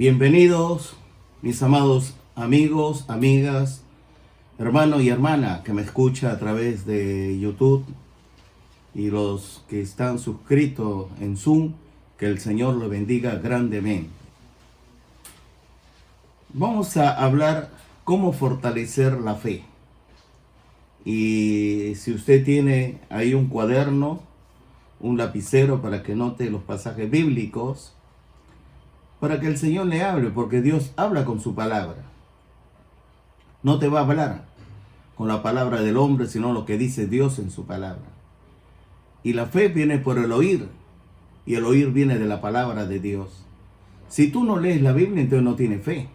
Bienvenidos, mis amados amigos, amigas, hermano y hermana que me escucha a través de YouTube y los que están suscritos en Zoom, que el Señor lo bendiga grandemente. Vamos a hablar cómo fortalecer la fe. Y si usted tiene ahí un cuaderno, un lapicero para que note los pasajes bíblicos, para que el Señor le hable, porque Dios habla con su palabra. No te va a hablar con la palabra del hombre, sino lo que dice Dios en su palabra. Y la fe viene por el oír, y el oír viene de la palabra de Dios. Si tú no lees la Biblia, entonces no tienes fe.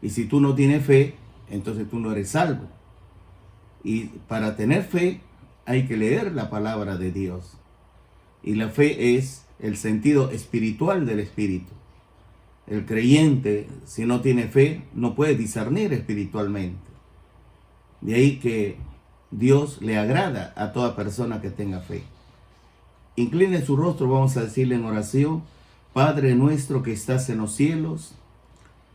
Y si tú no tienes fe, entonces tú no eres salvo. Y para tener fe, hay que leer la palabra de Dios. Y la fe es el sentido espiritual del Espíritu. El creyente, si no tiene fe, no puede discernir espiritualmente. De ahí que Dios le agrada a toda persona que tenga fe. Incline su rostro, vamos a decirle en oración: Padre nuestro que estás en los cielos,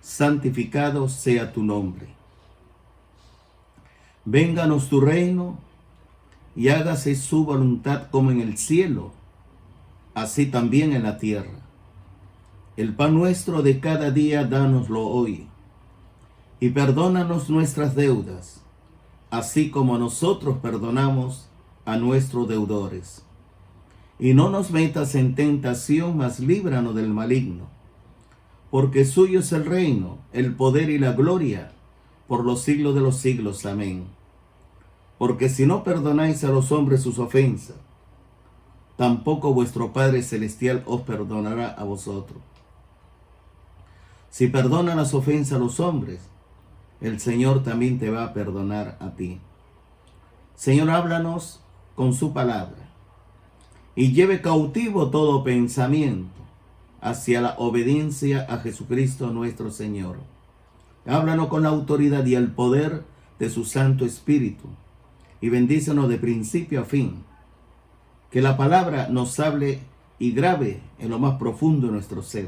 santificado sea tu nombre. Vénganos tu reino y hágase su voluntad como en el cielo, así también en la tierra. El pan nuestro de cada día, dánoslo hoy, y perdónanos nuestras deudas, así como nosotros perdonamos a nuestros deudores. Y no nos metas en tentación, mas líbranos del maligno, porque suyo es el reino, el poder y la gloria, por los siglos de los siglos. Amén. Porque si no perdonáis a los hombres sus ofensas, tampoco vuestro Padre Celestial os perdonará a vosotros. Si perdonan las ofensas a los hombres, el Señor también te va a perdonar a ti. Señor, háblanos con su palabra y lleve cautivo todo pensamiento hacia la obediencia a Jesucristo nuestro Señor. Háblanos con la autoridad y el poder de su Santo Espíritu y bendícenos de principio a fin. Que la palabra nos hable y grave en lo más profundo de nuestro ser,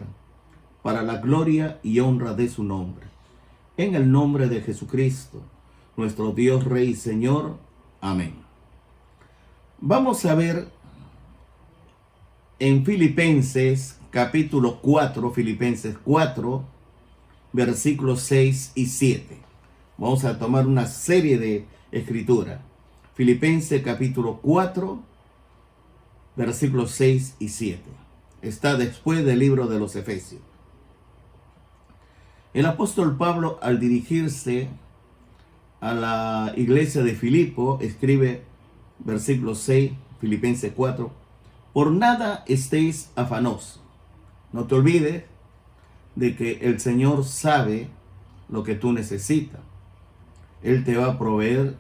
para la gloria y honra de su nombre. En el nombre de Jesucristo, nuestro Dios, Rey y Señor. Amén. Vamos a ver en Filipenses capítulo 4, Filipenses 4, versículos 6 y 7. Vamos a tomar una serie de escrituras. Filipenses capítulo 4, versículos 6 y 7. Está después del libro de los Efesios. El apóstol Pablo, al dirigirse a la iglesia de Filipo, escribe, versículo 6, Filipenses 4, por nada estéis afanosos. No te olvides de que el Señor sabe lo que tú necesitas. Él te va a proveer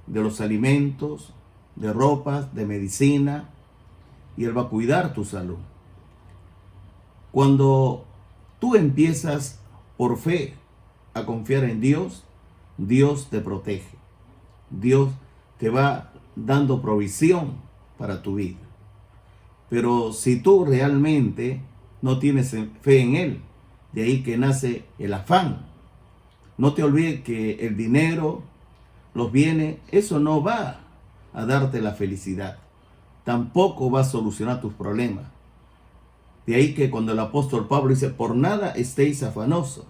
de los alimentos, de ropas, de medicina, y Él va a cuidar tu salud. Cuando tú empiezas por fe a confiar en Dios, Dios te protege. Dios te va dando provisión para tu vida. Pero si tú realmente no tienes fe en Él, de ahí que nace el afán. No te olvides que el dinero, los bienes, eso no va a darte la felicidad. Tampoco va a solucionar tus problemas. De ahí que cuando el apóstol Pablo dice, por nada estéis afanosos,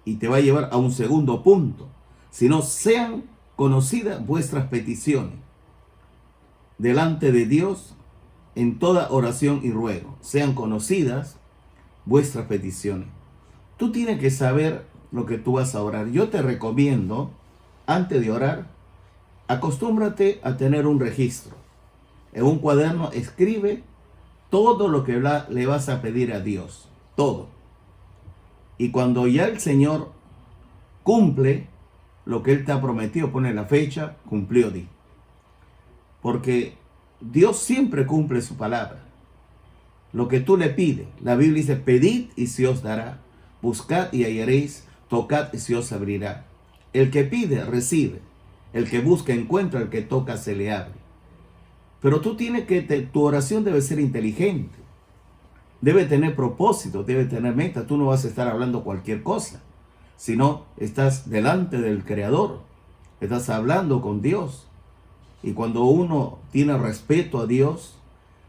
y te va a llevar a un segundo punto, sino sean conocidas vuestras peticiones delante de Dios en toda oración y ruego. Sean conocidas vuestras peticiones. Tú tienes que saber lo que tú vas a orar. Yo te recomiendo, antes de orar, acostúmbrate a tener un registro. En un cuaderno escribe todo lo que le vas a pedir a Dios. Todo. Y cuando ya el Señor cumple lo que Él te ha prometido, pone la fecha, cumplió, di. Porque Dios siempre cumple su palabra. Lo que tú le pides, la Biblia dice, pedid y se os dará, buscad y hallaréis, tocad y se os abrirá. El que pide, recibe. El que busca, encuentra. El que toca, se le abre. Pero tú tienes que, tu oración debe ser inteligente. debe tener propósito, debe tener meta. Tú no vas a estar hablando cualquier cosa, sino estás delante del Creador, estás hablando con Dios. Y cuando uno tiene respeto a Dios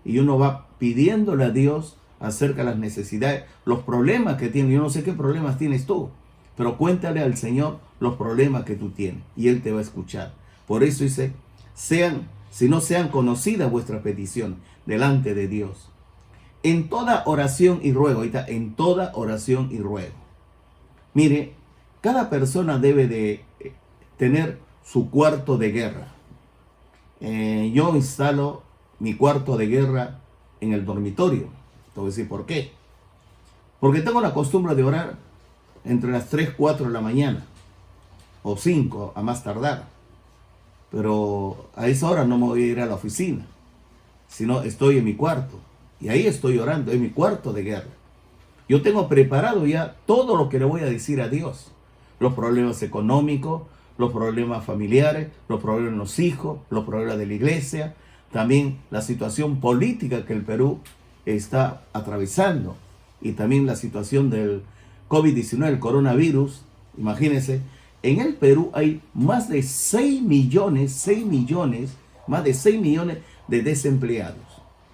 y uno va pidiéndole a Dios acerca de las necesidades, los problemas que tiene, yo no sé qué problemas tienes tú, pero cuéntale al Señor los problemas que tú tienes y Él te va a escuchar. Por eso dice, si no sean conocidas vuestras peticiones delante de Dios. En toda oración y ruego, ahorita, en toda oración y ruego. Mire, cada persona debe de tener su cuarto de guerra. Yo instalo mi cuarto de guerra en el dormitorio. Te voy a decir por qué. Porque tengo la costumbre de orar entre las 3, 4 de la mañana, o 5 a más tardar. Pero a esa hora no me voy a ir a la oficina, sino estoy en mi cuarto. Y ahí estoy orando, en mi cuarto de guerra. Yo tengo preparado ya todo lo que le voy a decir a Dios. Los problemas económicos, los problemas familiares, los problemas de los hijos, los problemas de la iglesia, también la situación política que el Perú está atravesando y también la situación del COVID-19, el coronavirus. Imagínense, en el Perú hay más de 6 millones de desempleados.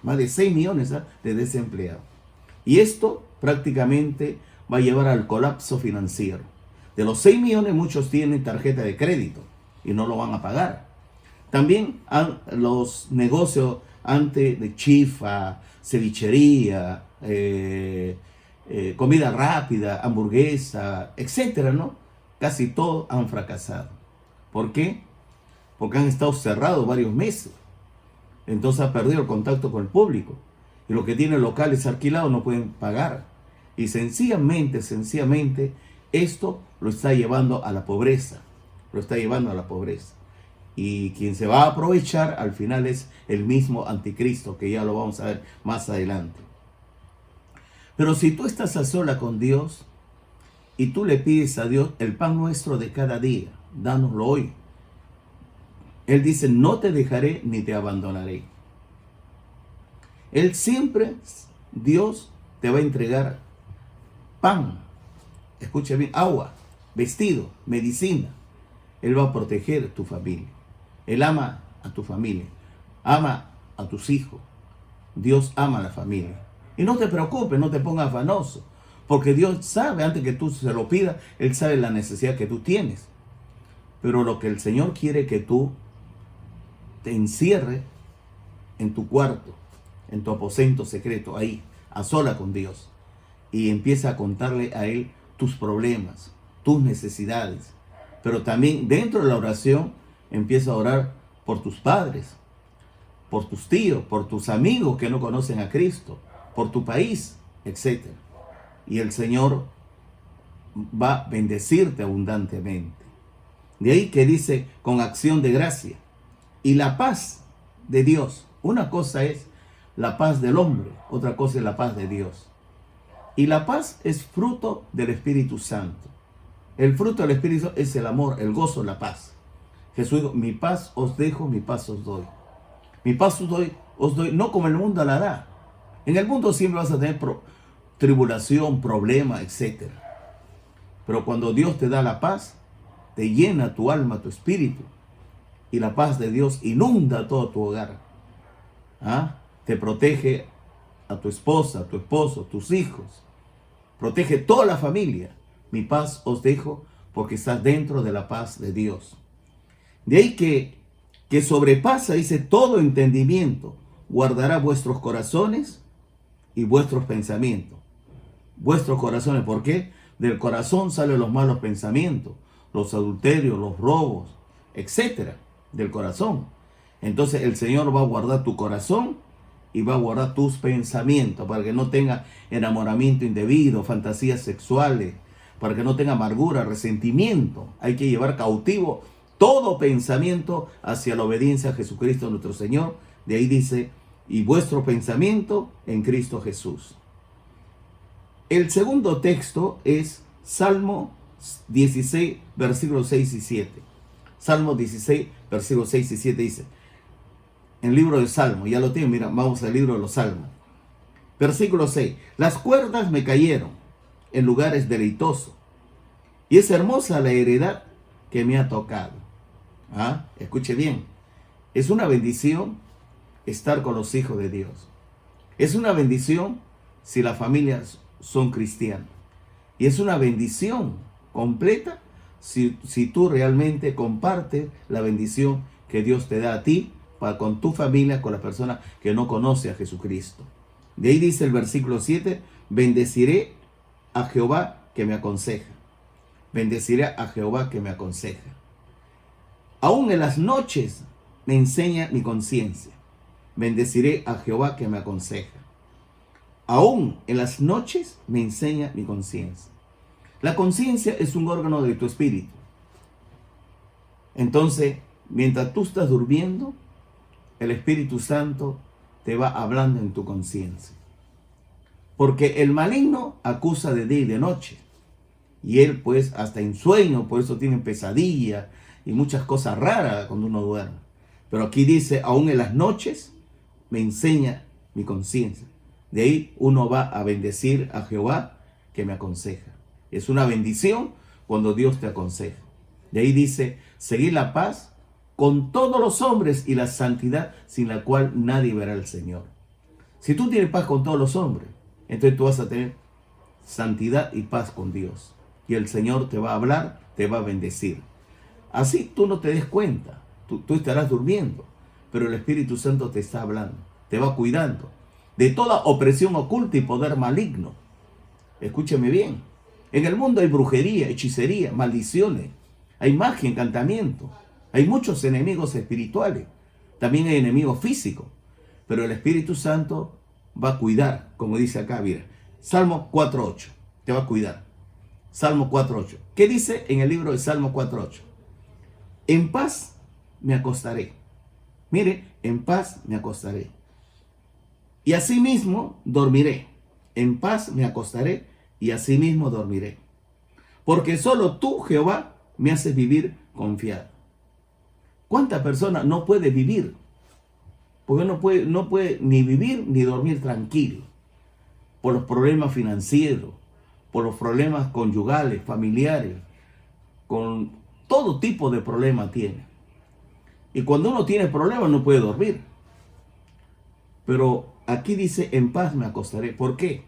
Más de 6 millones de desempleados. Y esto prácticamente va a llevar al colapso financiero. De los 6 millones, muchos tienen tarjeta de crédito y no lo van a pagar. También los negocios antes de chifa, cevichería, comida rápida, hamburguesa, etcétera, ¿no? Casi todos han fracasado. ¿Por qué? Porque han estado cerrados varios meses. Entonces ha perdido el contacto con el público. Y los que tienen locales alquilados no pueden pagar. Y sencillamente, esto lo está llevando a la pobreza. Lo está llevando a la pobreza. Y quien se va a aprovechar al final es el mismo anticristo, que ya lo vamos a ver más adelante. Pero si tú estás a sola con Dios y tú le pides a Dios el pan nuestro de cada día, dánoslo hoy. Él dice, no te dejaré ni te abandonaré. Él siempre, Dios te va a entregar pan, escucha bien, agua, vestido, medicina. Él va a proteger tu familia. Él ama a tu familia, ama a tus hijos. Dios ama a la familia. Y no te preocupes, no te pongas afanoso, porque Dios sabe, antes que tú se lo pidas, Él sabe la necesidad que tú tienes. Pero lo que el Señor quiere es que tú te encierres en tu cuarto, en tu aposento secreto, ahí, a sola con Dios. Y empieza a contarle a Él tus problemas, tus necesidades. Pero también dentro de la oración, empieza a orar por tus padres, por tus tíos, por tus amigos que no conocen a Cristo, por tu país, etc. Y el Señor va a bendecirte abundantemente. De ahí que dice, con acción de gracia. Y la paz de Dios. Una cosa es la paz del hombre, otra cosa es la paz de Dios. Y la paz es fruto del Espíritu Santo. El fruto del Espíritu es el amor, el gozo, la paz. Jesús dijo, mi paz os dejo, mi paz os doy. Mi paz os doy, no como el mundo la da. En el mundo siempre vas a tener tribulación, problema, etc. Pero cuando Dios te da la paz, te llena tu alma, tu espíritu. Y la paz de Dios inunda todo tu hogar. Te protege a tu esposa, a tu esposo, tus hijos. Protege toda la familia. Mi paz os dejo porque estás dentro de la paz de Dios. De ahí que sobrepasa, dice, todo entendimiento. Guardará vuestros corazones y vuestros pensamientos. Vuestros corazones, ¿por qué? Del corazón salen los malos pensamientos, los adulterios, los robos, etcétera, del corazón. Entonces el Señor va a guardar tu corazón y va a guardar tus pensamientos para que no tenga enamoramiento indebido, fantasías sexuales, para que no tenga amargura, resentimiento. Hay que llevar cautivo todo pensamiento hacia la obediencia a Jesucristo nuestro Señor. De ahí dice, y vuestro pensamiento en Cristo Jesús. El segundo texto es Salmo 16, versículos 6 y 7. Salmo 16, versículos 6 y 7 dice, en el libro de Salmo, ya lo tienen, mira, vamos al libro de los Salmos. Versículo 6. Las cuerdas me cayeron en lugares deleitosos, y es hermosa la heredad que me ha tocado. Escuche bien. Es una bendición estar con los hijos de Dios. Es una bendición si las familias son cristianas. Y es una bendición completa si tú realmente compartes la bendición que Dios te da a ti con tu familia, con las personas que no conocen a Jesucristo. De ahí dice el versículo 7, bendeciré a Jehová que me aconseja. Bendeciré a Jehová que me aconseja. Aún en las noches me enseña mi conciencia. Bendeciré a Jehová que me aconseja. Aún en las noches me enseña mi conciencia. La conciencia es un órgano de tu espíritu. Entonces, mientras tú estás durmiendo, el Espíritu Santo te va hablando en tu conciencia. Porque el maligno acusa de día y de noche. Y él pues hasta en sueño, por eso tiene pesadillas y muchas cosas raras cuando uno duerme. Pero aquí dice, aún en las noches me enseña mi conciencia. De ahí uno va a bendecir a Jehová que me aconseja. Es una bendición cuando Dios te aconseja. De ahí dice, seguir la paz con todos los hombres y la santidad sin la cual nadie verá al Señor. Si tú tienes paz con todos los hombres, entonces tú vas a tener santidad y paz con Dios. Y el Señor te va a hablar, te va a bendecir. Así tú no te des cuenta. Tú estarás durmiendo, pero el Espíritu Santo te está hablando, te va cuidando de toda opresión oculta y poder maligno. Escúcheme bien. En el mundo hay brujería, hechicería, maldiciones, hay magia, encantamiento. Hay muchos enemigos espirituales. También hay enemigos físicos. Pero el Espíritu Santo va a cuidar, como dice acá, mira. Salmo 4.8. Te va a cuidar. Salmo 4.8. ¿Qué dice en el libro de Salmo 4.8? En paz me acostaré. Mire, en paz me acostaré. Y asimismo dormiré. En paz me acostaré y asimismo dormiré. Porque solo tú, Jehová, me haces vivir confiado. ¿Cuántas personas no puede vivir? Porque no puede ni vivir ni dormir tranquilo. Por los problemas financieros, por los problemas conyugales, familiares, con todo tipo de problemas tiene. Y cuando uno tiene problemas no puede dormir. Pero aquí dice, en paz me acostaré. ¿Por qué?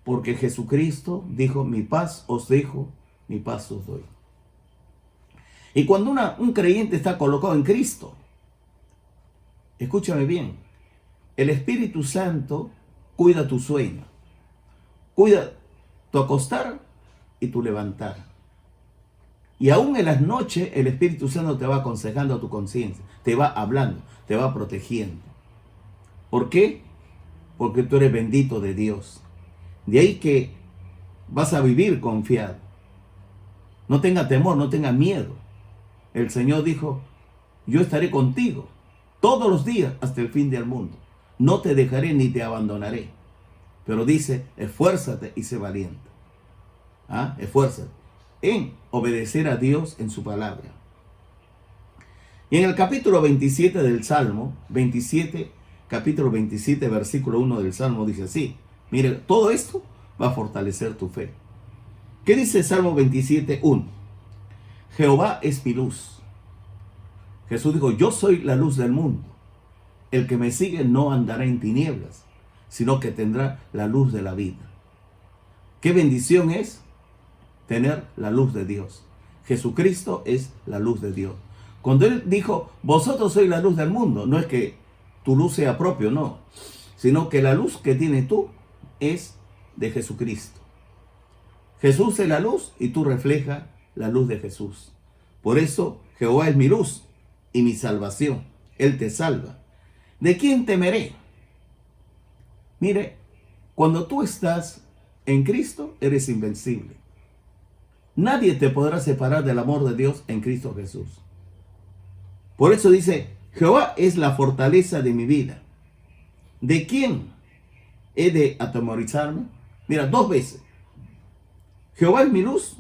Porque Jesucristo dijo, mi paz os dejo, mi paz os doy. Y cuando un creyente está colocado en Cristo, escúchame bien, el Espíritu Santo cuida tu sueño, cuida tu acostar y tu levantar. Y aún en las noches el Espíritu Santo te va aconsejando a tu conciencia, te va hablando, te va protegiendo. ¿Por qué? Porque tú eres bendito de Dios. De ahí que vas a vivir confiado. No tenga temor, no tenga miedo. El Señor dijo, yo estaré contigo todos los días hasta el fin del mundo. No te dejaré ni te abandonaré. Pero dice, esfuérzate y sé valiente. Esfuérzate en obedecer a Dios en su palabra. Y en el capítulo 27 del Salmo, capítulo 27, versículo 1 del Salmo, dice así. Mire, todo esto va a fortalecer tu fe. ¿Qué dice el Salmo 27, 1? Jehová es mi luz. Jesús dijo, yo soy la luz del mundo. El que me sigue no andará en tinieblas, sino que tendrá la luz de la vida. Qué bendición es tener la luz de Dios. Jesucristo es la luz de Dios. Cuando Él dijo, vosotros sois la luz del mundo, no es que tu luz sea propio, no, sino que la luz que tienes tú es de Jesucristo. Jesús es la luz y tú reflejas la luz de Jesús. Por eso Jehová es mi luz y mi salvación. Él te salva. ¿De quién temeré? Mire, cuando tú estás en Cristo, eres invencible. Nadie te podrá separar del amor de Dios en Cristo Jesús. Por eso dice, Jehová es la fortaleza de mi vida. ¿De quién he de atemorizarme? Mira, 2 veces. Jehová es mi luz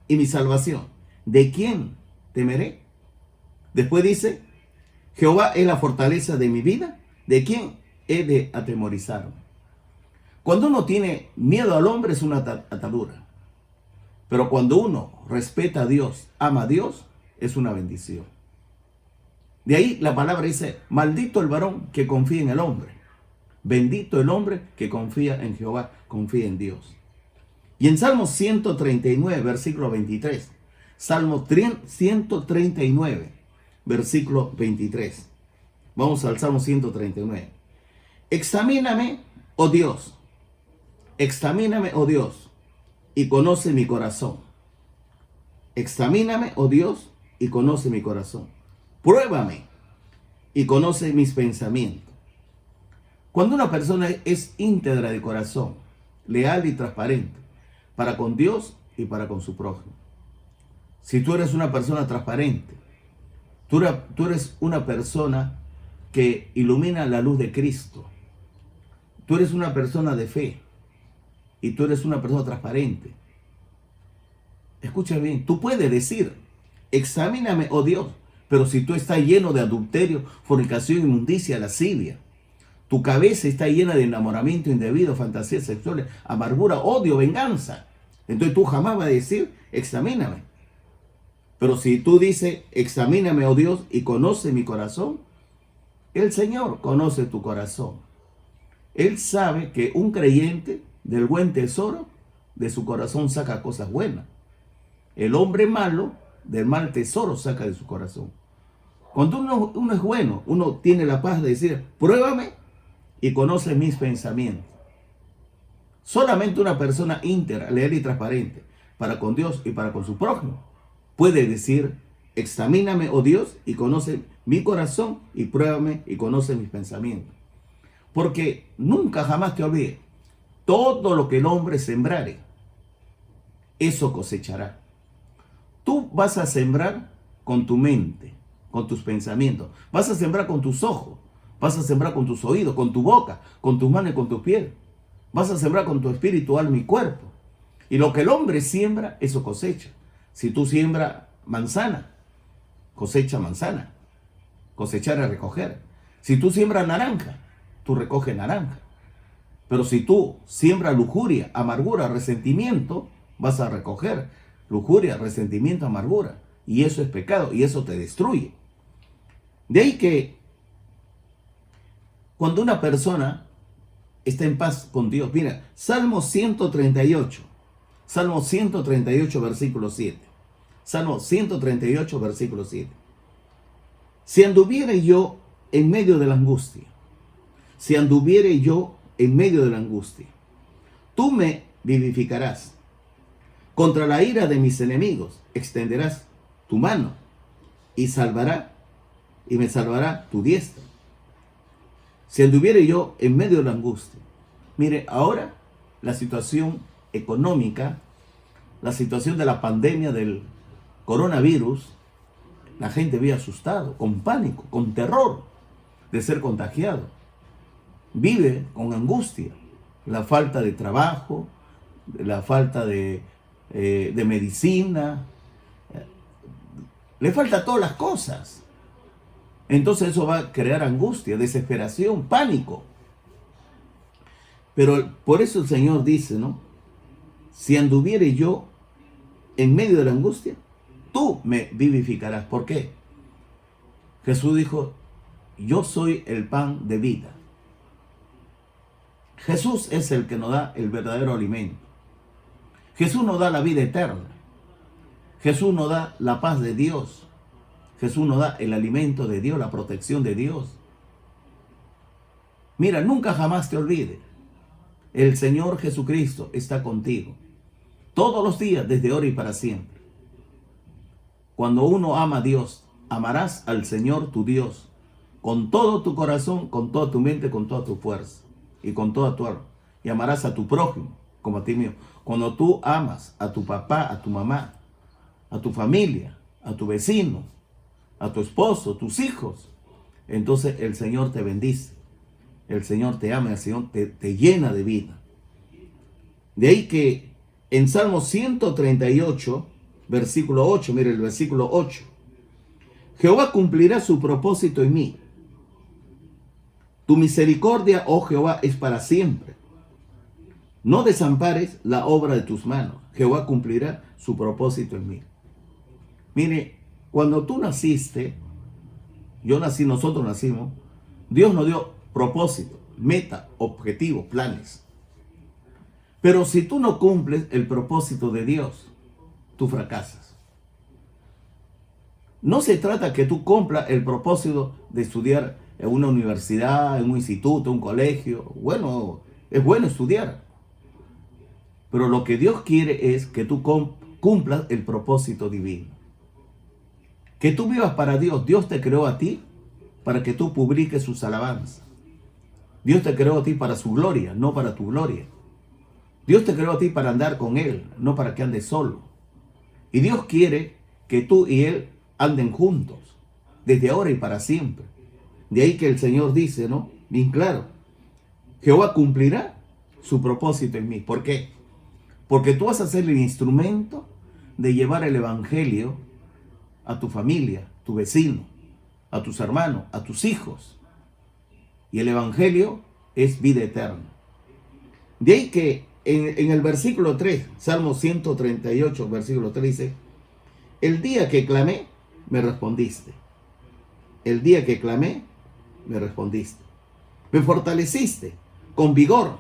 y mi salvación. ¿De quién temeré? Después dice, Jehová es la fortaleza de mi vida. ¿De quién he de atemorizarme? Cuando uno tiene miedo al hombre es una atadura. Pero cuando uno respeta a Dios, ama a Dios, es una bendición. De ahí la palabra dice, maldito el varón que confía en el hombre. Bendito el hombre que confía en Jehová, confía en Dios. Y en Salmo 139, versículo 23. Salmo 139, versículo 23. Vamos al Salmo 139. Examíname, oh Dios. Examíname, oh Dios, y conoce mi corazón. Examíname, oh Dios, y conoce mi corazón. Pruébame y conoce mis pensamientos. Cuando una persona es íntegra de corazón, leal y transparente, para con Dios y para con su prójimo. Si tú eres una persona transparente, tú eres una persona que ilumina la luz de Cristo. Tú eres una persona de fe y tú eres una persona transparente. Escucha bien, tú puedes decir, examíname, oh Dios, pero si tú estás lleno de adulterio, fornicación, inmundicia, lascivia, tu cabeza está llena de enamoramiento indebido, fantasías sexuales, amargura, odio, venganza, entonces tú jamás vas a decir, examíname. Pero si tú dices, examíname, oh Dios, y conoce mi corazón, el Señor conoce tu corazón. Él sabe que un creyente del buen tesoro de su corazón saca cosas buenas. El hombre malo del mal tesoro saca de su corazón. Cuando uno es bueno, uno tiene la paz de decir, pruébame y conoce mis pensamientos. Solamente una persona íntegra, leal y transparente, para con Dios y para con su prójimo, puede decir, examíname, oh Dios, y conoce mi corazón, y pruébame y conoce mis pensamientos. Porque nunca jamás te olvides, todo lo que el hombre sembrare, eso cosechará. Tú vas a sembrar con tu mente, con tus pensamientos, vas a sembrar con tus ojos, vas a sembrar con tus oídos, con tu boca, con tus manos y con tus pies. Vas a sembrar con tu espíritu, alma y cuerpo. Y lo que el hombre siembra, eso cosecha. Si tú siembras manzana, cosecha manzana. Cosechar es recoger. Si tú siembras naranja, tú recoges naranja. Pero si tú siembras lujuria, amargura, resentimiento, vas a recoger lujuria, resentimiento, amargura. Y eso es pecado y eso te destruye. De ahí que cuando una persona está en paz con Dios, mira, Salmo 138, versículo 7. Salmo 138, versículo 7. Si anduviere yo en medio de la angustia, si anduviere yo en medio de la angustia, tú me vivificarás. Contra la ira de mis enemigos extenderás tu mano y me salvará tu diestra. Si anduviere yo en medio de la angustia. Mire, ahora la situación económica, la situación de la pandemia del coronavirus, la gente vive asustado, con pánico, con terror de ser contagiado. Vive con angustia, la falta de trabajo, la falta de medicina, le falta todas las cosas. Entonces eso va a crear angustia, desesperación, pánico. Pero por eso el Señor dice, ¿no? Si anduviere yo en medio de la angustia, tú me vivificarás. ¿Por qué? Jesús dijo, yo soy el pan de vida. Jesús es el que nos da el verdadero alimento. Jesús nos da la vida eterna. Jesús nos da la paz de Dios. Jesús nos da el alimento de Dios, la protección de Dios. Mira, nunca jamás te olvides. El Señor Jesucristo está contigo. Todos los días, desde ahora y para siempre. Cuando uno ama a Dios, amarás al Señor tu Dios con todo tu corazón, con toda tu mente, con toda tu fuerza y con toda tu alma. Y amarás a tu prójimo como a ti mismo. Cuando tú amas a tu papá, a tu mamá, a tu familia, a tu vecino, a tu esposo, tus hijos, entonces el Señor te bendice. El Señor te ama, el Señor te llena de vida. De ahí que en Salmo 138, versículo 8, mire el versículo 8. Jehová cumplirá su propósito en mí. Tu misericordia, oh Jehová, es para siempre. No desampares la obra de tus manos. Jehová cumplirá su propósito en mí. Mire, cuando tú naciste, yo nací, nosotros nacimos, Dios nos dio propósito, meta, objetivo, planes. Pero si tú no cumples el propósito de Dios, tú fracasas. No se trata que tú cumplas el propósito de estudiar en una universidad, en un instituto, en un colegio. Bueno, es bueno estudiar. Pero lo que Dios quiere es que tú cumplas el propósito divino. Que tú vivas para Dios. Dios te creó a ti para que tú publiques sus alabanzas. Dios te creó a ti para su gloria, no para tu gloria. Dios te creó a ti para andar con Él, no para que andes solo. Y Dios quiere que tú y Él anden juntos, desde ahora y para siempre. De ahí que el Señor dice, ¿no? Bien claro, Jehová cumplirá su propósito en mí. ¿Por qué? Porque tú vas a ser el instrumento de llevar el evangelio a tu familia, tu vecino, a tus hermanos, a tus hijos. Y el evangelio es vida eterna. De ahí que en el versículo 3, Salmo 138, versículo 3 dice, el día que clamé, me respondiste. El día que clamé, me respondiste. Me fortaleciste con vigor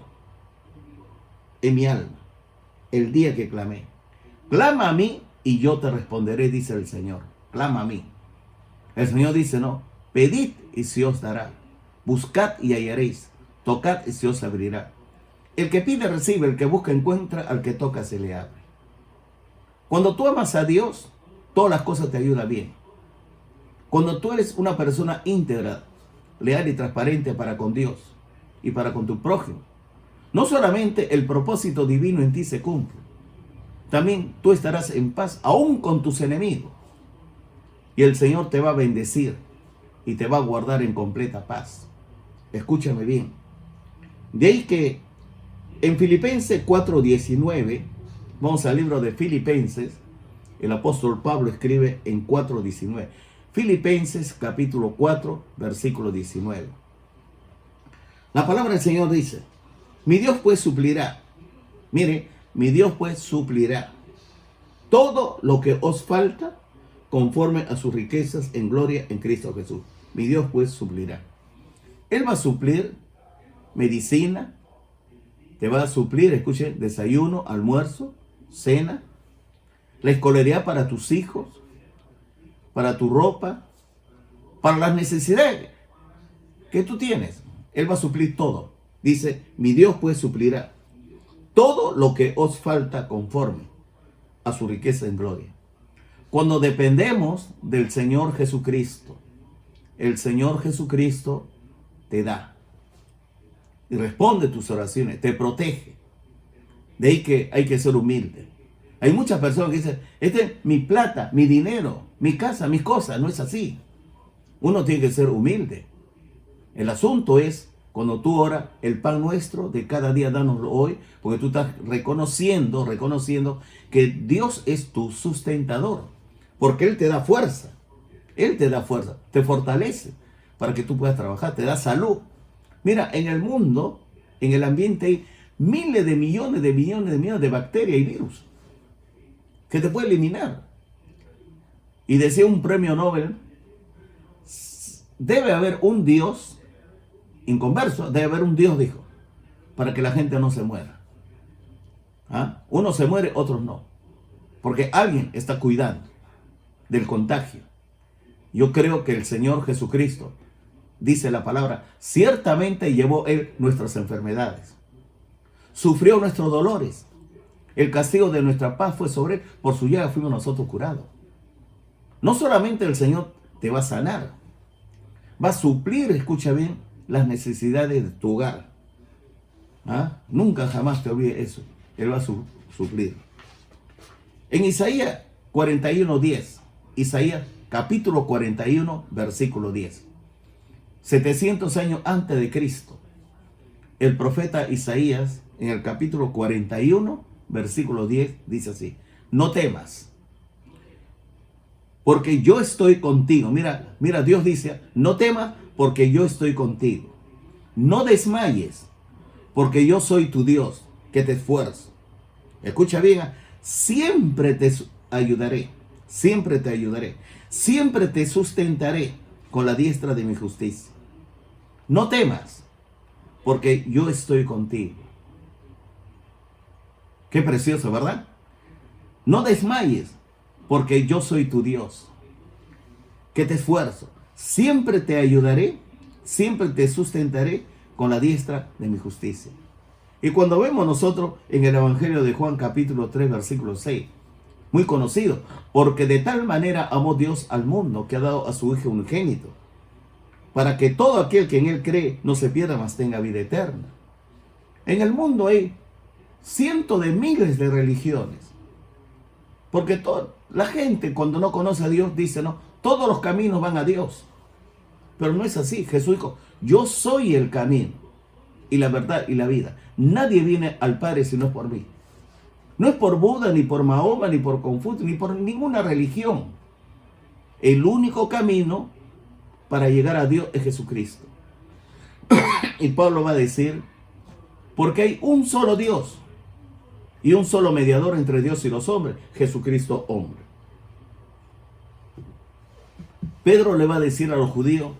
en mi alma. El día que clamé. Clama a mí y yo te responderé, dice el Señor. Clama a mí. El Señor dice, no, pedid y se os dará. Buscad y hallaréis. Tocad y se os abrirá. El que pide recibe, el que busca encuentra, al que toca se le abre. Cuando tú amas a Dios, todas las cosas te ayudan bien. Cuando tú eres una persona íntegra, leal y transparente para con Dios y para con tu prójimo, no solamente el propósito divino en ti se cumple, también tú estarás en paz aún con tus enemigos. Y el Señor te va a bendecir y te va a guardar en completa paz. Escúchame bien. De ahí que en Filipenses 4:19, vamos al libro de Filipenses, el apóstol Pablo escribe en 4:19. Filipenses capítulo 4, versículo 19. La palabra del Señor dice, mi Dios pues suplirá. Mire, mi Dios pues suplirá todo lo que os falta conforme a sus riquezas en gloria en Cristo Jesús. Mi Dios pues suplirá. Él va a suplir medicina, te va a suplir, escuche, desayuno, almuerzo, cena, la escolaridad para tus hijos, para tu ropa, para las necesidades que tú tienes. Él va a suplir todo. Dice, mi Dios pues suplirá todo lo que os falta conforme a su riqueza en gloria. Cuando dependemos del Señor Jesucristo, el Señor Jesucristo te da y responde tus oraciones, te protege. De ahí que hay que ser humilde. Hay muchas personas que dicen, este es mi plata, mi dinero, mi casa, mis cosas. No es así. Uno tiene que ser humilde. El asunto es, cuando tú oras, el pan nuestro de cada día dánoslo hoy, porque tú estás reconociendo que Dios es tu sustentador, porque Él te da fuerza. Él te da fuerza, te fortalece para que tú puedas trabajar, te da salud. Mira, en el mundo, en el ambiente hay miles de millones de bacterias y virus que te puede eliminar. Y decía un premio Nobel, debe haber un Dios inconverso, debe haber un Dios, dijo, para que la gente no se muera. ¿Ah? Unos se muere, otros no, porque alguien está cuidando del contagio. Yo creo que el Señor Jesucristo, dice la palabra, ciertamente llevó Él nuestras enfermedades, sufrió nuestros dolores. El castigo de nuestra paz fue sobre Él, por su llaga fuimos nosotros curados. No solamente el Señor te va a sanar, va a suplir, escucha bien, las necesidades de tu hogar. ¿Ah? Nunca jamás te olvides eso. Él va a suplir. En Isaías 41:10, Isaías capítulo 41, versículo 10. 700 años antes de Cristo, el profeta Isaías, en el capítulo 41, versículo 10, dice así: no temas, porque yo estoy contigo. Mira, Dios dice, no temas porque yo estoy contigo. No desmayes, porque yo soy tu Dios. que te esfuerzo. Escucha bien, siempre te ayudaré, siempre te ayudaré, siempre te sustentaré con la diestra de mi justicia. No temas, porque yo estoy contigo. Qué precioso, ¿verdad? No desmayes, porque yo soy tu Dios, que te esfuerzo. Siempre te ayudaré, siempre te sustentaré con la diestra de mi justicia. Y cuando vemos nosotros en el Evangelio de Juan capítulo 3, versículo 6, muy conocido, porque de tal manera amó Dios al mundo que ha dado a su Hijo unigénito, para que todo aquel que en él cree no se pierda, mas tenga vida eterna. En el mundo hay cientos de miles de religiones, porque la gente cuando no conoce a Dios dice, no, todos los caminos van a Dios. Pero no es así. Jesús dijo, yo soy el camino y la verdad y la vida. Nadie viene al Padre si no es por mí. No es por Buda, ni por Mahoma, ni por Confucio, ni por ninguna religión. El único camino para llegar a Dios es Jesucristo. Y Pablo va a decir, porque hay un solo Dios y un solo mediador entre Dios y los hombres, Jesucristo hombre. Pedro le va a decir a los judíos,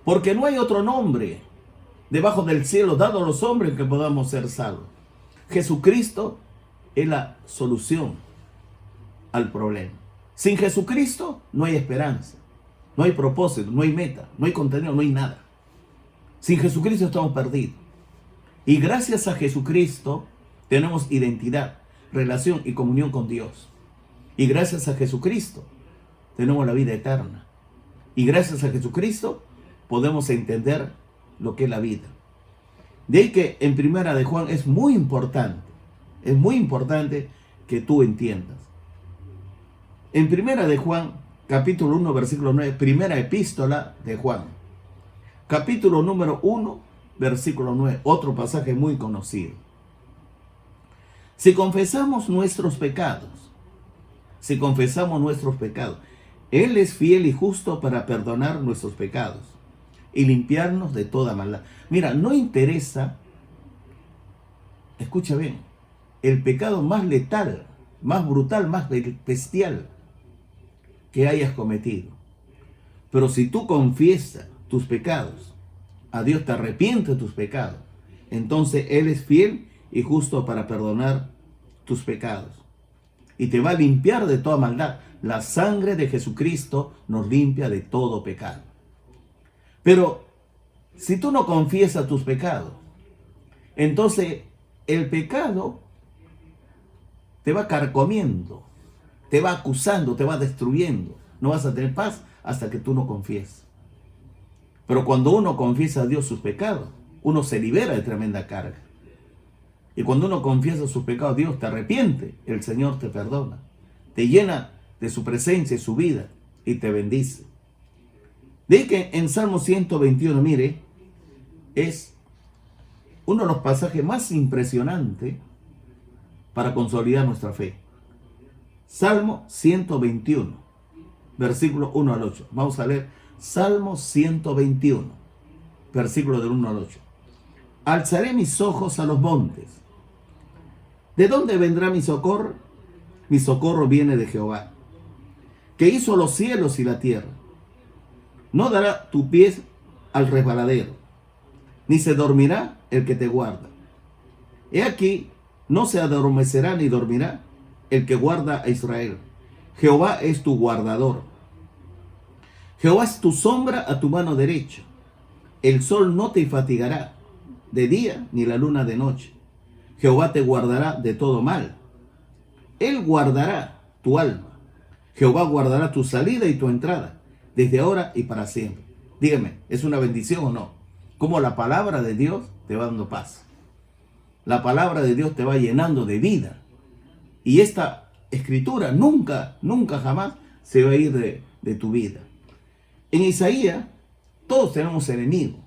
porque no hay otro nombre debajo del cielo dado a los hombres que podamos ser salvos. Jesucristo es la solución al problema. Sin Jesucristo no hay esperanza, no hay propósito, no hay meta, no hay contenido, no hay nada. Sin Jesucristo estamos perdidos. Y gracias a Jesucristo tenemos identidad, relación y comunión con Dios. Y gracias a Jesucristo tenemos la vida eterna. Y gracias a Jesucristo podemos entender lo que es la vida. De ahí que en Primera de Juan es muy importante que tú entiendas. En Primera de Juan, capítulo 1, versículo 9, primera epístola de Juan, capítulo número 1, versículo 9, otro pasaje muy conocido. Si confesamos nuestros pecados, Él es fiel y justo para perdonar nuestros pecados y limpiarnos de toda maldad. Mira, no interesa, escucha bien, el pecado más letal, más brutal, más bestial que hayas cometido. Pero si tú confiesas tus pecados, a Dios te arrepientes de tus pecados, entonces Él es fiel y justo para perdonar tus pecados. Y te va a limpiar de toda maldad. La sangre de Jesucristo nos limpia de todo pecado. Pero si tú no confiesas tus pecados, entonces el pecado te va carcomiendo, te va acusando, te va destruyendo. No vas a tener paz hasta que tú no confieses. Pero cuando uno confiesa a Dios sus pecados, uno se libera de tremenda carga. Y cuando uno confiesa sus pecados, Dios te arrepiente, el Señor te perdona, te llena de su presencia y su vida y te bendice. De ahí que en Salmo 121, mire, es uno de los pasajes más impresionantes para consolidar nuestra fe. Salmo 121, versículo 1 al 8. Vamos a leer Salmo 121, versículo del 1 al 8. Alzaré mis ojos a los montes. ¿De dónde vendrá mi socorro? Mi socorro viene de Jehová, que hizo los cielos y la tierra. No dará tu pie al resbaladero, ni se dormirá el que te guarda. He aquí, no se adormecerá ni dormirá el que guarda a Israel. Jehová es tu guardador. Jehová es tu sombra a tu mano derecha. El sol no te fatigará de día, ni la luna de noche. Jehová te guardará de todo mal. Él guardará tu alma. Jehová guardará tu salida y tu entrada, desde ahora y para siempre. Dígame, ¿es una bendición o no? Como la palabra de Dios te va dando paz. La palabra de Dios te va llenando de vida. Y esta escritura nunca jamás se va a ir de tu vida. En Isaías, todos tenemos enemigos.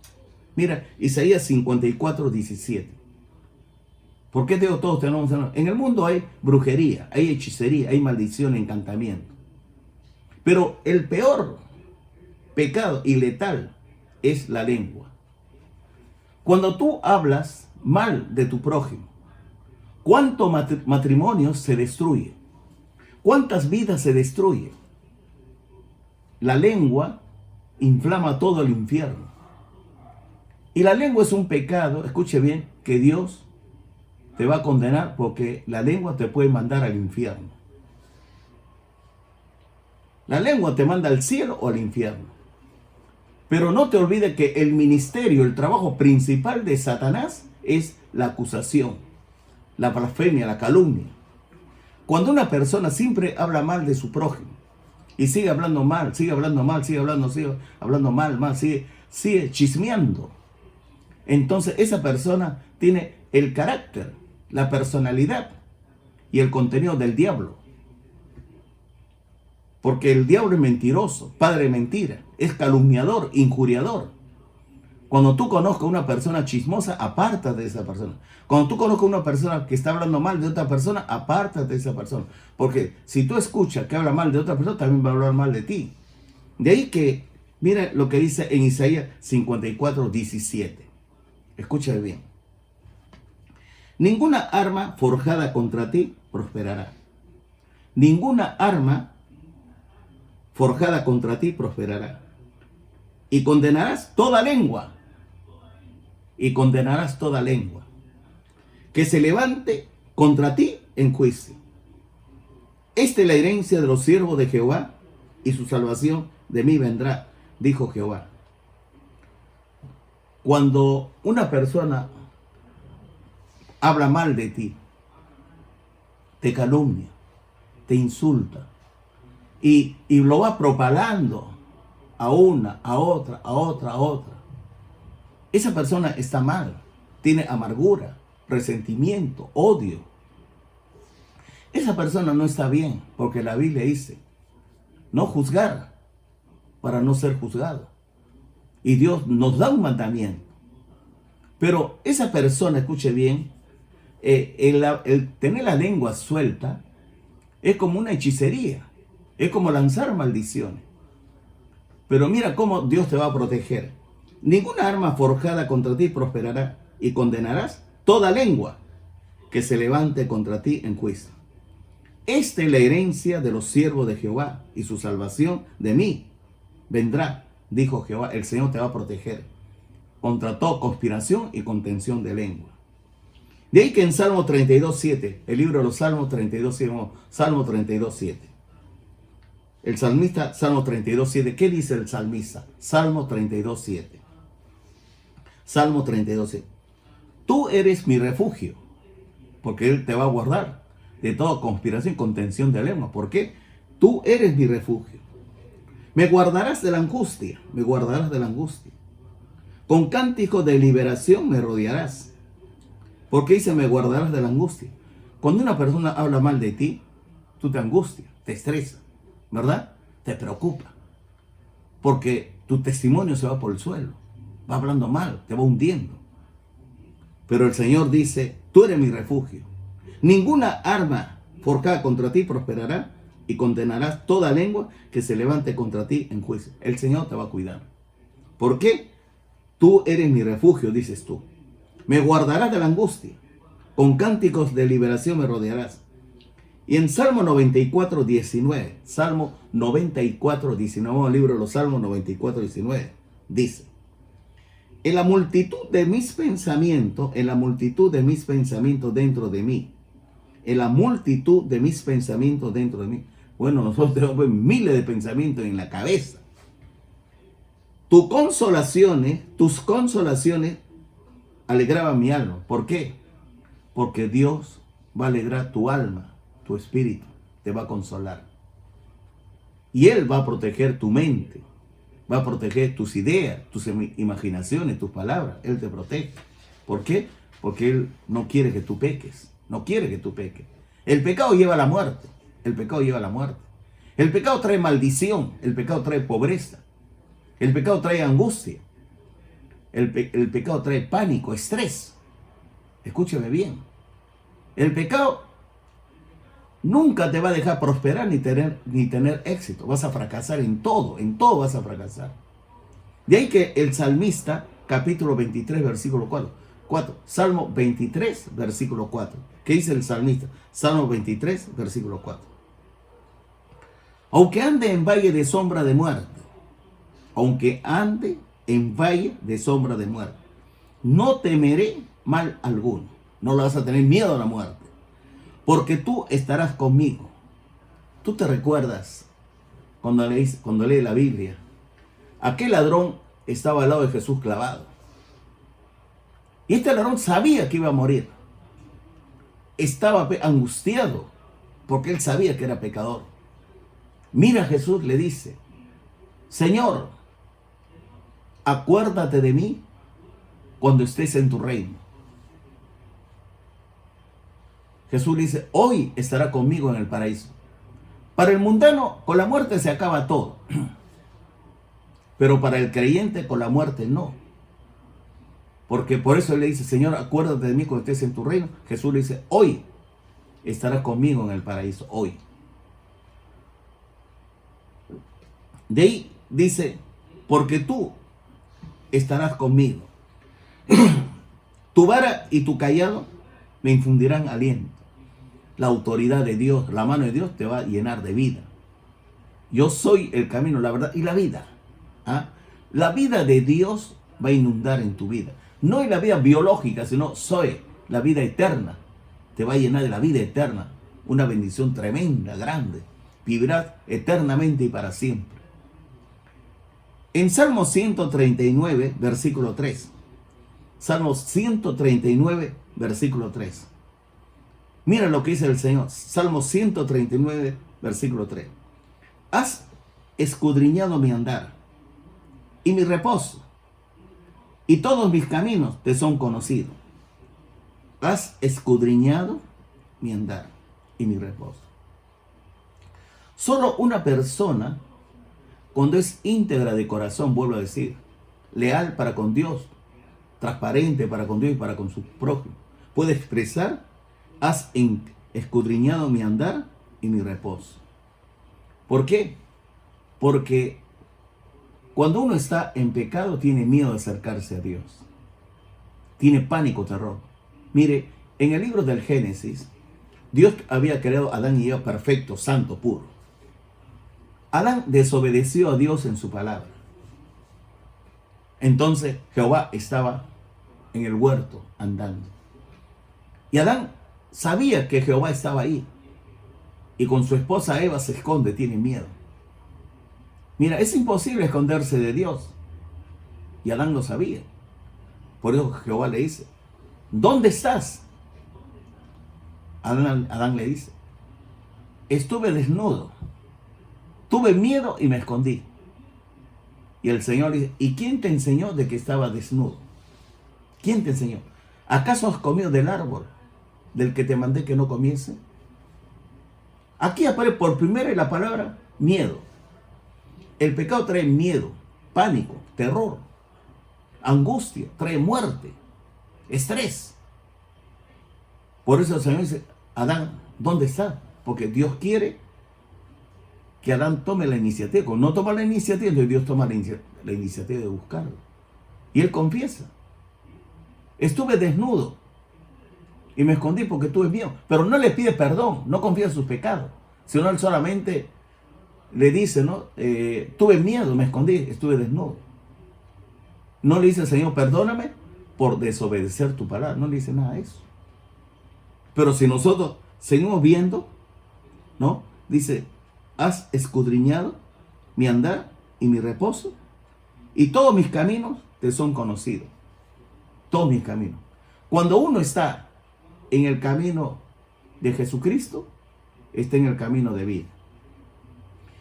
Mira, Isaías 54, 17. ¿Por qué digo todos tenemos enemigos? En el mundo hay brujería, hay hechicería, hay maldición, encantamiento. Pero el peor pecado y letal es la lengua. Cuando tú hablas mal de tu prójimo, ¿Cuántos matrimonios se destruyen? ¿Cuántas vidas se destruyen? La lengua inflama todo el infierno. Y la lengua es un pecado, escuche bien, que Dios te va a condenar porque la lengua te puede mandar al infierno. La lengua te manda al cielo o al infierno. Pero no te olvides que el ministerio, el trabajo principal de Satanás es la acusación, la blasfemia, la calumnia. Cuando una persona siempre habla mal de su prójimo y sigue hablando mal, sigue hablando mal, sigue hablando mal, sigue chismeando, entonces esa persona tiene el carácter, la personalidad y el contenido del diablo. Porque el diablo es mentiroso, padre de mentira, es calumniador, injuriador. Cuando tú conozcas a una persona chismosa, apártate de esa persona. Cuando tú conozcas a una persona que está hablando mal de otra persona, apártate de esa persona. Porque si tú escuchas que habla mal de otra persona, también va a hablar mal de ti. De ahí que, mira lo que dice en Isaías 54, 17. Escucha bien. Ninguna arma forjada contra ti prosperará. Ninguna arma forjada contra ti prosperará. Y condenarás toda lengua. Y condenarás toda lengua que se levante contra ti en juicio. Esta es la herencia de los siervos de Jehová, y su salvación de mí vendrá, dijo Jehová. Cuando una persona habla mal de ti, te calumnia, te insulta, y lo va propalando a una, a otra, a otra, a otra, esa persona está mal, tiene amargura, resentimiento, odio. Esa persona no está bien, porque la Biblia dice, no juzgar para no ser juzgado. Y Dios nos da un mandamiento. Pero esa persona, escuche bien, el tener la lengua suelta es como una hechicería, es como lanzar maldiciones. Pero mira cómo Dios te va a proteger. Ninguna arma forjada contra ti prosperará, y condenarás toda lengua que se levante contra ti en juicio. Esta es la herencia de los siervos de Jehová, y su salvación de mí vendrá, dijo Jehová. El Señor te va a proteger contra toda conspiración y contención de lengua. De ahí que en Salmo 32:7, el libro de los Salmos 32:7, Salmo 32:7. El salmista, Salmo 32:7, ¿qué dice el salmista? Salmo 32:7. Salmo 32:7. Tú eres mi refugio, porque Él te va a guardar de toda conspiración y contención de lengua. ¿Por qué? Tú eres mi refugio. Me guardarás de la angustia, me guardarás de la angustia. Con cánticos de liberación me rodearás. ¿Por qué dice me guardarás de la angustia? Cuando una persona habla mal de ti, tú te angustias, te estresas, ¿verdad? Te preocupa. Porque tu testimonio se va por el suelo. Va hablando mal, te va hundiendo. Pero el Señor dice, tú eres mi refugio. Ninguna arma forjada contra ti prosperará, y condenarás toda lengua que se levante contra ti en juicio. El Señor te va a cuidar. ¿Por qué? Tú eres mi refugio, dices tú. Me guardarás de la angustia. Con cánticos de liberación me rodearás. Y en Salmo 94:19, Salmo 94:19, libro de los Salmos 94:19, dice, en la multitud de mis pensamientos dentro de mí, en la multitud de mis pensamientos dentro de mí. Bueno, nosotros tenemos miles de pensamientos en la cabeza. Tus consolaciones alegraban mi alma. ¿Por qué? Porque Dios va a alegrar tu alma, tu espíritu, te va a consolar. Y Él va a proteger tu mente, va a proteger tus ideas, tus imaginaciones, tus palabras. Él te protege. ¿Por qué? Porque Él no quiere que tú peques. No quiere que tú peques. El pecado lleva a la muerte. El pecado lleva a la muerte. El pecado trae maldición. El pecado trae pobreza. El pecado trae angustia. El pecado trae pánico, estrés. Escúchame bien. El pecado nunca te va a dejar prosperar ni tener éxito. Vas a fracasar en todo vas a fracasar. De ahí que el salmista, capítulo 23, versículo 4, 4. Salmo 23, versículo 4. ¿Qué dice el salmista? Salmo 23, versículo 4. Aunque ande en valle de sombra de muerte, aunque ande en valle de sombra de muerte, no temeré mal alguno. No le vas a tener miedo a la muerte, porque tú estarás conmigo. Tú te recuerdas cuando lee la Biblia, aquel ladrón estaba al lado de Jesús clavado. Y este ladrón sabía que iba a morir. Estaba angustiado porque él sabía que era pecador. Mira, Jesús le dice: Señor, acuérdate de mí cuando estés en tu reino. Jesús le dice: hoy estará conmigo en el paraíso. Para el mundano, con la muerte se acaba todo. Pero para el creyente, con la muerte no. Porque por eso él le dice: Señor, acuérdate de mí cuando estés en tu reino. Jesús le dice: hoy estarás conmigo en el paraíso. Hoy. De ahí dice: porque tú estarás conmigo. Tu vara y tu cayado me infundirán aliento. La autoridad de Dios, la mano de Dios te va a llenar de vida. Yo soy el camino, la verdad y la vida. ¿Ah? La vida de Dios va a inundar en tu vida. No es la vida biológica, sino soy la vida eterna. Te va a llenar de la vida eterna. Una bendición tremenda, grande. Vivirás eternamente y para siempre. En Salmo 139, versículo 3. Salmo 139, versículo 3. Mira lo que dice el Señor. Salmo 139, versículo 3. Has escudriñado mi andar y mi reposo, y todos mis caminos te son conocidos. Has escudriñado mi andar y mi reposo. Solo una persona, cuando es íntegra de corazón, vuelvo a decir, leal para con Dios, transparente para con Dios y para con su prójimo, puede expresar: has escudriñado mi andar y mi reposo. ¿Por qué? Porque cuando uno está en pecado tiene miedo de acercarse a Dios. Tiene pánico, terror. Mire, en el libro del Génesis, Dios había creado a Adán y Eva perfecto, santo, puro. Adán desobedeció a Dios en su palabra. Entonces Jehová estaba en el huerto andando. Y Adán sabía que Jehová estaba ahí. Y con su esposa Eva se esconde, tiene miedo. Mira, es imposible esconderse de Dios. Y Adán lo sabía. Por eso Jehová le dice: ¿dónde estás? Adán le dice: estuve desnudo, tuve miedo y me escondí. Y el Señor le dice: ¿y quién te enseñó de que estaba desnudo? ¿Quién te enseñó? ¿Acaso has comido del árbol del que te mandé que no comiese? Aquí aparece por primera vez la palabra miedo. El pecado trae miedo, pánico, terror, angustia, trae muerte, estrés. Por eso el Señor dice: Adán, ¿dónde está? Porque Dios quiere que Adán tome la iniciativa. Cuando no toma la iniciativa, entonces Dios toma la iniciativa de buscarlo. Y él confiesa: estuve desnudo y me escondí porque tuve miedo. Pero no le pide perdón, no confía en sus pecados, sino él solamente le dice, ¿no? Tuve miedo, me escondí, estuve desnudo. No le dice al Señor: perdóname por desobedecer tu palabra. No le dice nada de eso. Pero si nosotros seguimos viendo, ¿no? Dice: has escudriñado mi andar y mi reposo, y todos mis caminos te son conocidos. Todos mis caminos. Cuando uno está en el camino de Jesucristo, está en el camino de vida.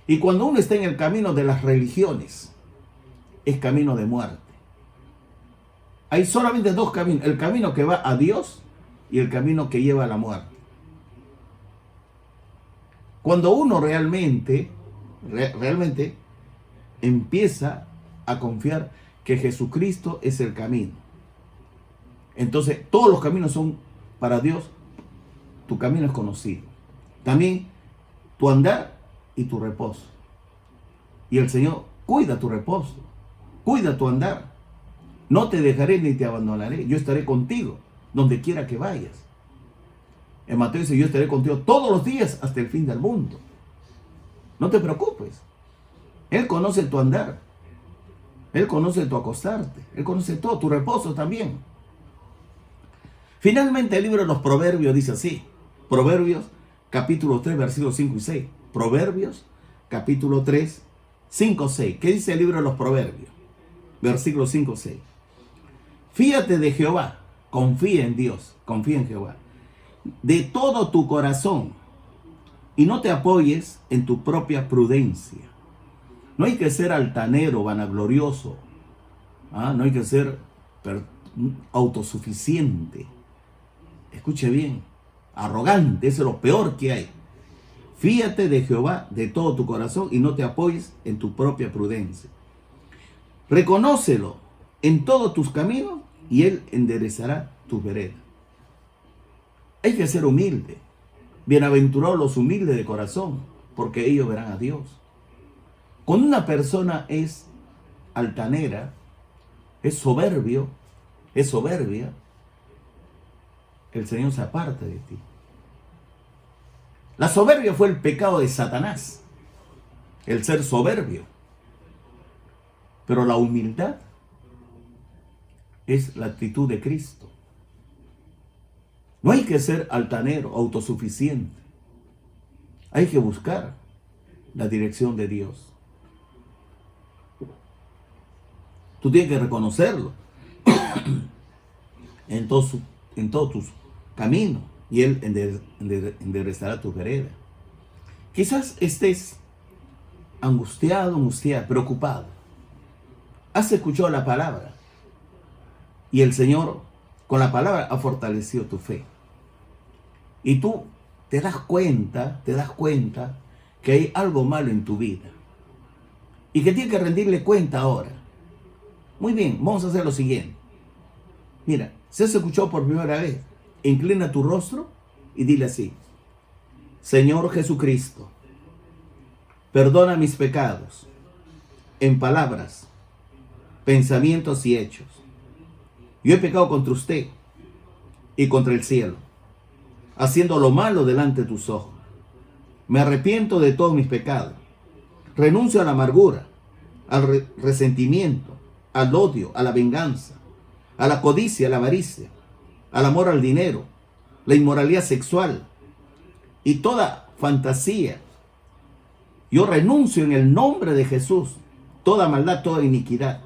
Y cuando uno está en el camino de las religiones, es camino de muerte. Hay solamente dos caminos: el camino que va a Dios y el camino que lleva a la muerte. Cuando uno realmente empieza a confiar que Jesucristo es el camino, entonces todos los caminos son para Dios. Tu camino es conocido. También tu andar y tu reposo. Y el Señor cuida tu reposo, cuida tu andar, No te dejaré ni te abandonaré. Yo estaré contigo donde quiera que vayas. En Mateo dice, yo estaré contigo todos los días hasta el fin del mundo. No te preocupes. Él conoce tu andar. Él conoce tu acostarte. Él conoce todo, tu reposo también. Finalmente el libro de los Proverbios dice así. Proverbios capítulo 3, versículos 5 y 6. Proverbios capítulo 3, 5, 6. ¿Qué dice el libro de los Proverbios? Versículos 5, 6. Fíate de Jehová, confía en Dios, confía en Jehová, de todo tu corazón, y no te apoyes en tu propia prudencia. No hay que ser altanero, vanaglorioso, no hay que ser autosuficiente. Escuche bien, arrogante, eso es lo peor que hay. Fíate de Jehová de todo tu corazón y no te apoyes en tu propia prudencia. Reconócelo en todos tus caminos y Él enderezará tus veredas. Hay que ser humilde. Bienaventurados los humildes de corazón, porque ellos verán a Dios. Cuando una persona es altanera, es soberbio, es soberbia, el Señor se aparta de ti. La soberbia fue el pecado de Satanás, el ser soberbio. Pero la humildad es la actitud de Cristo. No hay que ser altanero, autosuficiente. Hay que buscar la dirección de Dios. Tú tienes que reconocerlo en todos tus caminos y Él enderezará tu vereda. Quizás estés angustiado, preocupado. Has escuchado la palabra y el Señor con la palabra ha fortalecido tu fe. Y tú te das cuenta que hay algo malo en tu vida y que tienes que rendirle cuenta ahora. Muy bien, vamos a hacer lo siguiente. Mira, si has escuchado por primera vez, inclina tu rostro y dile así: Señor Jesucristo, perdona mis pecados en palabras, pensamientos y hechos. Yo he pecado contra usted y contra el cielo, haciendo lo malo delante de tus ojos. Me arrepiento de todos mis pecados. Renuncio a la amargura, al resentimiento, al odio, a la venganza, a la codicia, a la avaricia, al amor al dinero, la inmoralidad sexual y toda fantasía. Yo renuncio en el nombre de Jesús toda maldad, toda iniquidad.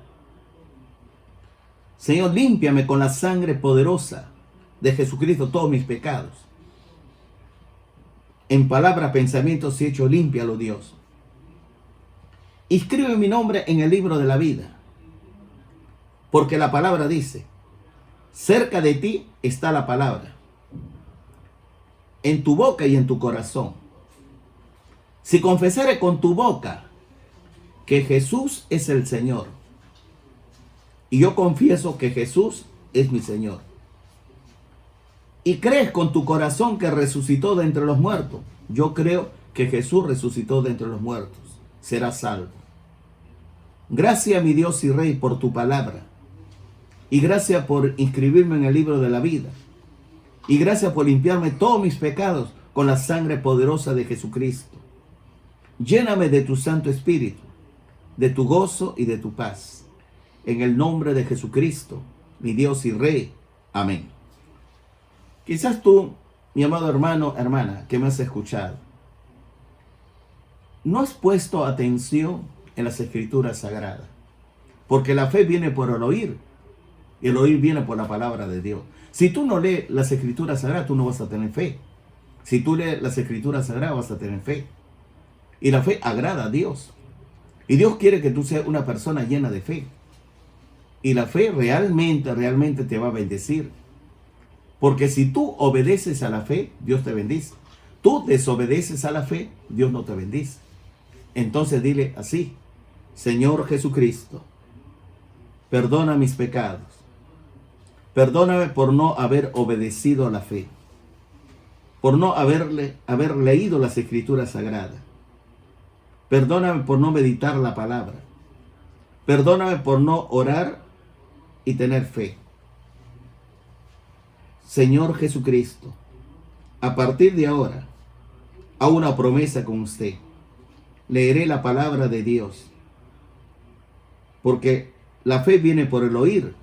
Señor, límpiame con la sangre poderosa de Jesucristo todos mis pecados. En palabra, pensamientos y hechos, límpialo, Dios. Inscribe mi nombre en el libro de la vida, porque la palabra dice: cerca de ti está la palabra, en tu boca y en tu corazón. Si confesare con tu boca que Jesús es el Señor, y yo confieso que Jesús es mi Señor, y crees con tu corazón que resucitó de entre los muertos, yo creo que Jesús resucitó de entre los muertos, serás salvo. Gracias, mi Dios y Rey, por tu palabra. Y gracias por inscribirme en el libro de la vida. Y gracias por limpiarme todos mis pecados con la sangre poderosa de Jesucristo. Lléname de tu Santo Espíritu, de tu gozo y de tu paz. En el nombre de Jesucristo, mi Dios y Rey. Amén. Quizás tú, mi amado hermano, hermana, que me has escuchado, no has puesto atención en las Escrituras Sagradas. Porque la fe viene por el oír. Y el oír viene por la palabra de Dios. Si tú no lees las Escrituras Sagradas, tú no vas a tener fe. Si tú lees las Escrituras Sagradas, vas a tener fe. Y la fe agrada a Dios. Y Dios quiere que tú seas una persona llena de fe. Y la fe realmente te va a bendecir. Porque si tú obedeces a la fe, Dios te bendice. Tú desobedeces a la fe, Dios no te bendice. Entonces dile así: Señor Jesucristo, perdona mis pecados. Perdóname por no haber obedecido a la fe, por no haber leído las Escrituras Sagradas. Perdóname por no meditar la palabra. Perdóname por no orar y tener fe. Señor Jesucristo, a partir de ahora, hago una promesa con usted. Leeré la palabra de Dios, porque la fe viene por el oír,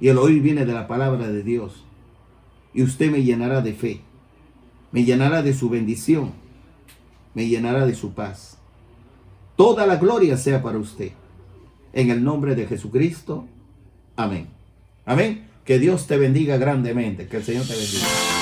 y el oír viene de la palabra de Dios. Y usted me llenará de fe, me llenará de su bendición, me llenará de su paz. Toda la gloria sea para usted. En el nombre de Jesucristo. Amén. Amén. Que Dios te bendiga grandemente. Que el Señor te bendiga.